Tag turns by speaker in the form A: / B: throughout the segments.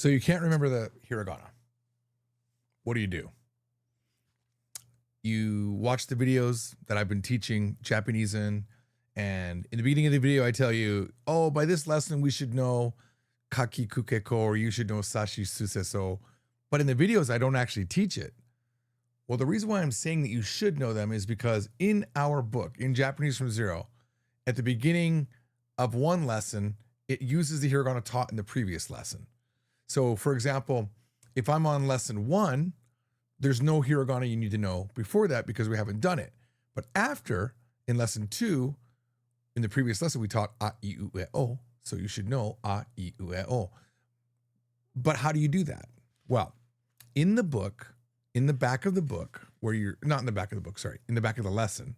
A: So you can't remember the hiragana. What do? You watch the videos that I've been teaching Japanese in, and in the beginning of the video, I tell you, oh, by this lesson, we should know kaki kukeko, or you should know sashi suseso. But in the videos, I don't actually teach it. Well, the reason why I'm saying that you should know them is because in our book, in Japanese from Zero, at the beginning of one lesson, it uses the hiragana taught in the previous lesson. So, for example, if I'm on lesson 1, there's no hiragana you need to know before that because we haven't done it. But after, in lesson 2, in the previous lesson, we taught a, I, U, E, O. So you should know a, I, U, E, O. But how do you do that? Well, in the book, in the back of the book, where you're not in the back of the book, sorry, in the back of the lesson.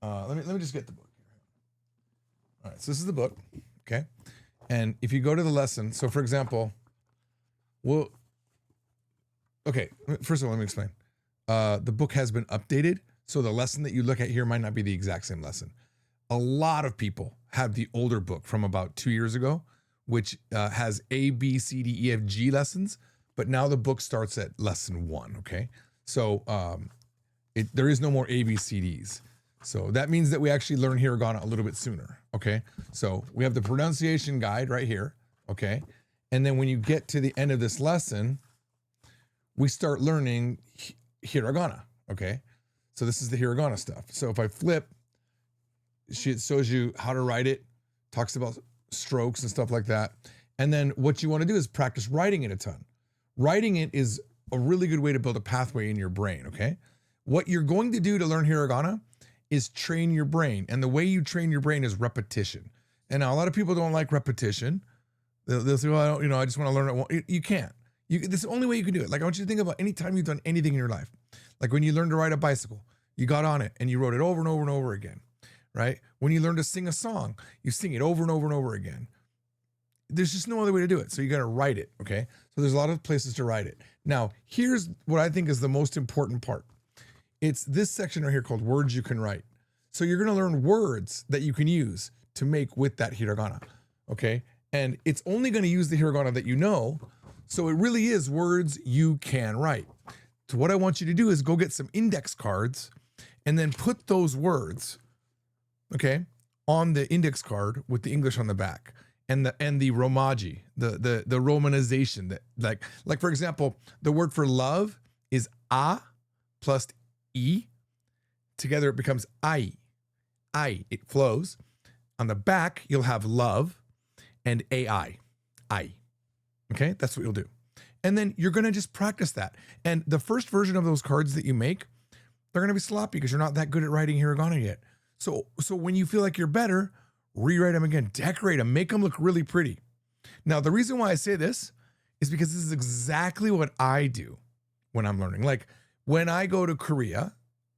A: Let me just get the book here. All right, so this is the book, okay? And if you go to the lesson, so for example, okay, first of all, let me explain. The book has been updated, so the lesson that you look at here might not be the exact same lesson. A lot of people have the older book from about 2 years ago, which has A, B, C, D, E, F, G lessons, but now the book starts at lesson 1, okay? So there is no more A, B, C, Ds. So that means that we actually learn hiragana a little bit sooner, okay? So we have the pronunciation guide right here, okay? And then when you get to the end of this lesson, we start learning hiragana, okay? So this is the hiragana stuff. So if I flip, it shows you how to write it, talks about strokes and stuff like that. And then what you want to do is practice writing it a ton. Writing it is a really good way to build a pathway in your brain, okay? What you're going to do to learn hiragana is train your brain. And the way you train your brain is repetition. And now a lot of people don't like repetition. They'll say, well, I just want to learn it. You can't. This is the only way you can do it. Like, I want you to think about any time you've done anything in your life. Like when you learned to ride a bicycle, you got on it and you rode it over and over and over again, right? When you learn to sing a song, you sing it over and over and over again. There's just no other way to do it. So you got to write it, okay? So there's a lot of places to write it. Now, here's what I think is the most important part. It's this section right here called words you can write. So you're going to learn words that you can use to make with that hiragana, okay? And it's only going to use the hiragana that you know. So it really is words you can write. So what I want you to do is go get some index cards and then put those words, okay, on the index card with the English on the back and the romaji, the romanization that like for example, the word for love is a plus e. Together it becomes ai. It flows. On the back you'll have love and ai. Okay, that's what you'll do. And then you're going to just practice that. And the first version of those cards that you make, they're going to be sloppy because you're not that good at writing hiragana yet. So when you feel like you're better, rewrite them again, decorate them, make them look really pretty. Now, the reason why I say this is because this is exactly what I do when I'm learning. Like when I go to Korea,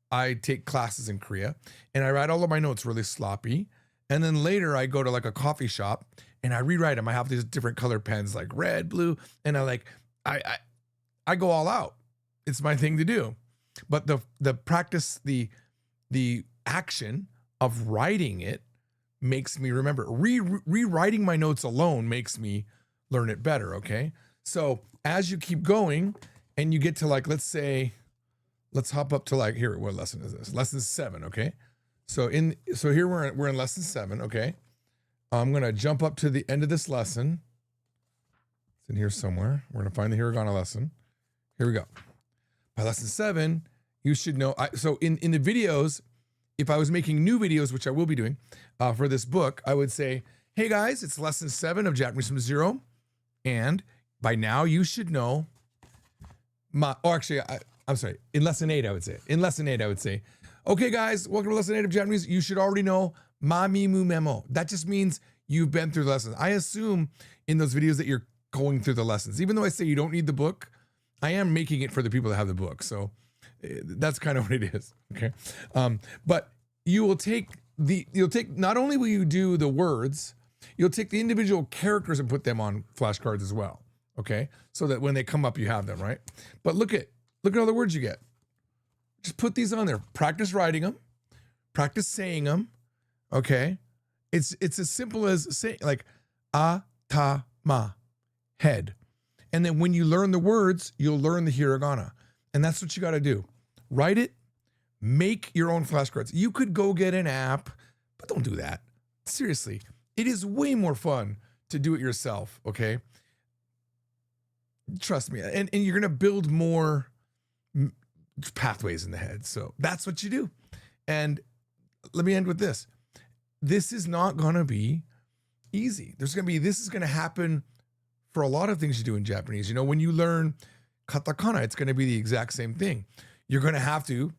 A: I take classes in Korea and I write all of my notes really sloppy. And then later I go to like a coffee shop and I rewrite them. I have these different color pens like red, blue, and I go all out. It's my thing to do. But the practice, the action of writing it makes me remember. Rewriting my notes alone makes me learn it better, okay? So as you keep going and you get to like, let's hop up to like, here, what lesson is this? Lesson 7, okay? So here we're in lesson 7, okay? I'm gonna jump up to the end of this lesson. It's in here somewhere. We're gonna find the hiragana lesson. Here we go. By lesson 7, you should know. So in the videos, if I was making new videos, which I will be doing for this book, I would say, hey guys, it's lesson 7 of Japanese from Zero. And by now you should know I'm sorry, in lesson 8, I would say. In lesson 8, I would say, okay guys, welcome to lesson 8 of Japanese. You should already know Mamimu Memo. That just means you've been through the lessons. I assume in those videos that you're going through the lessons. Even though I say you don't need the book, I am making it for the people that have the book. So that's kind of what it is, okay? But you'll take, not only will you do the words, you'll take the individual characters and put them on flashcards as well, okay? So that when they come up, you have them, right? But look at all the words you get. Just put these on there. Practice writing them. Practice saying them, okay? It's as simple as saying like, a, ta, ma, head. And then when you learn the words, you'll learn the hiragana. And that's what you got to do. Write it, make your own flashcards. You could go get an app, but don't do that. Seriously, it is way more fun to do it yourself, okay? Trust me. And you're going to build more pathways in the head. So that's what you do. And let me end with this. This is not going to be easy. This is going to happen for a lot of things you do in Japanese. You know, when you learn katakana, it's going to be the exact same thing. You're going to have to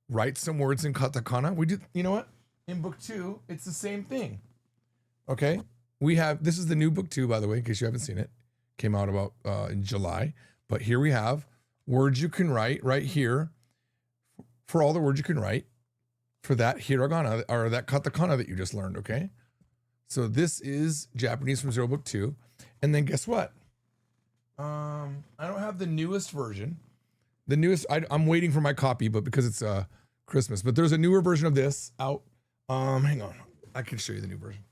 A: write some words in katakana. We do, you know what? In book 2, it's the same thing. Okay? This is the new book 2, by the way, in case you haven't seen it. Came out about in July. But here we have words you can write right here for all the words you can write for that hiragana or that katakana that you just learned, okay? So this is Japanese from Zero book 2. And then guess what? I don't have the newest version. The newest, I'm waiting for my copy, but because it's Christmas. But there's a newer version of this out. Hang on. I can show you the new version.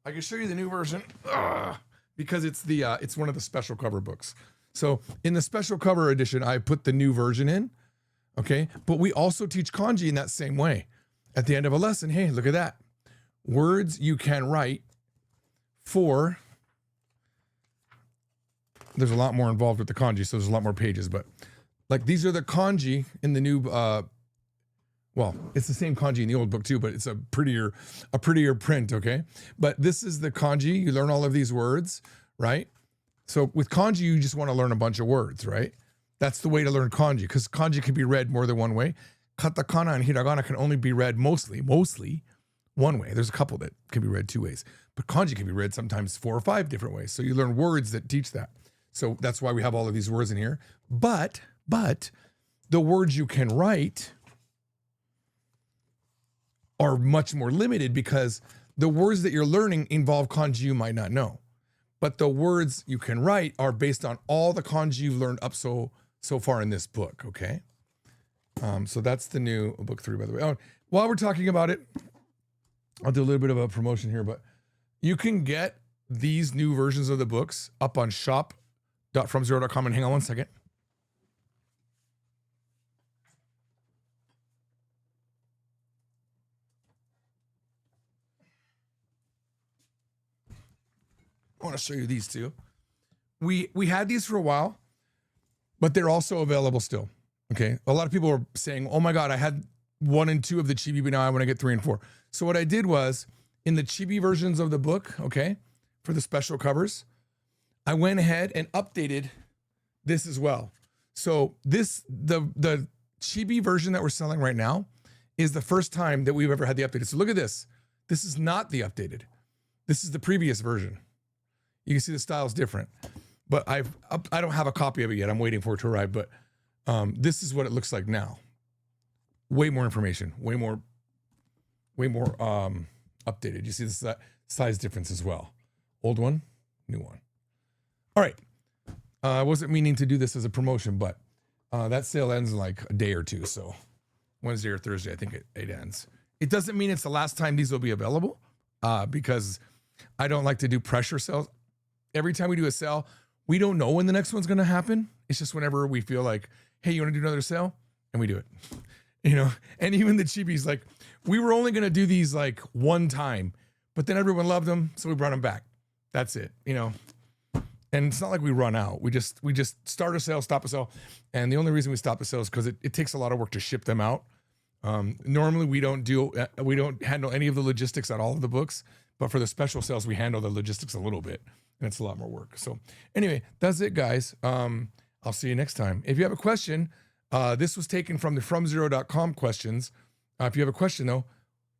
A: I can show you the new version because it's one of the special cover books. So in the special cover edition, I put the new version in, okay? But we also teach kanji in that same way. At the end of a lesson, hey, look at that. Words you can write for, there's a lot more involved with the kanji, so there's a lot more pages, but like these are the kanji in the new, well, it's the same kanji in the old book too, but it's a prettier print, okay? But this is the kanji. You learn all of these words, right? So with kanji, you just want to learn a bunch of words, right? That's the way to learn kanji, because kanji can be read more than one way. Katakana and hiragana can only be read mostly one way. There's a couple that can be read 2 ways, but kanji can be read sometimes 4 or 5 different ways. So you learn words that teach that. So that's why we have all of these words in here. But the words you can write are much more limited because the words that you're learning involve kanji you might not know. But the words you can write are based on all the kanji you've learned up so far in this book, okay? So that's the new book 3, by the way. Oh, while we're talking about it, I'll do a little bit of a promotion here, but you can get these new versions of the books up on shop.fromzero.com. And hang on one second. I want to show you these two. We had these for a while, but they're also available still. Okay. A lot of people are saying, oh my God, I had 1 and 2 of the chibi, but now I want to get 3 and 4. So what I did was in the chibi versions of the book, okay, for the special covers, I went ahead and updated this as well. So the chibi version that we're selling right now is the first time that we've ever had the updated. So look at this. This is not the updated. This is the previous version. You can see the style's different, but I don't have a copy of it yet. I'm waiting for it to arrive, but this is what it looks like now. Way more information, way more updated. You see this size difference as well. Old one, new one. All right. I wasn't meaning to do this as a promotion, but that sale ends in like a day or 2. So Wednesday or Thursday, I think it ends. It doesn't mean it's the last time these will be available because I don't like to do pressure sales. Every time we do a sale, we don't know when the next one's going to happen. It's just whenever we feel like, hey, you want to do another sale? And we do it, you know? And even the chibis, like we were only going to do these like one time, but then everyone loved them. So we brought them back. That's it, you know? And it's not like we run out. We just start a sale, stop a sale. And the only reason we stop a sale is because it takes a lot of work to ship them out. Normally we don't handle any of the logistics on all of the books, but for the special sales, we handle the logistics a little bit. And it's a lot more work. So anyway, that's it, guys. I'll see you next time. If you have a question, this was taken from the FromZero.com questions. If you have a question, though,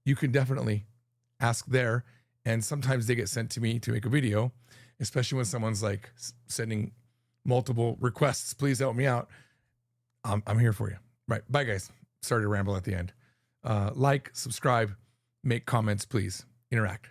A: you can definitely ask there. And sometimes they get sent to me to make a video, especially when someone's like sending multiple requests. Please help me out. I'm here for you. Right. Bye, guys. Sorry to ramble at the end. Like, subscribe, make comments, please. Interact.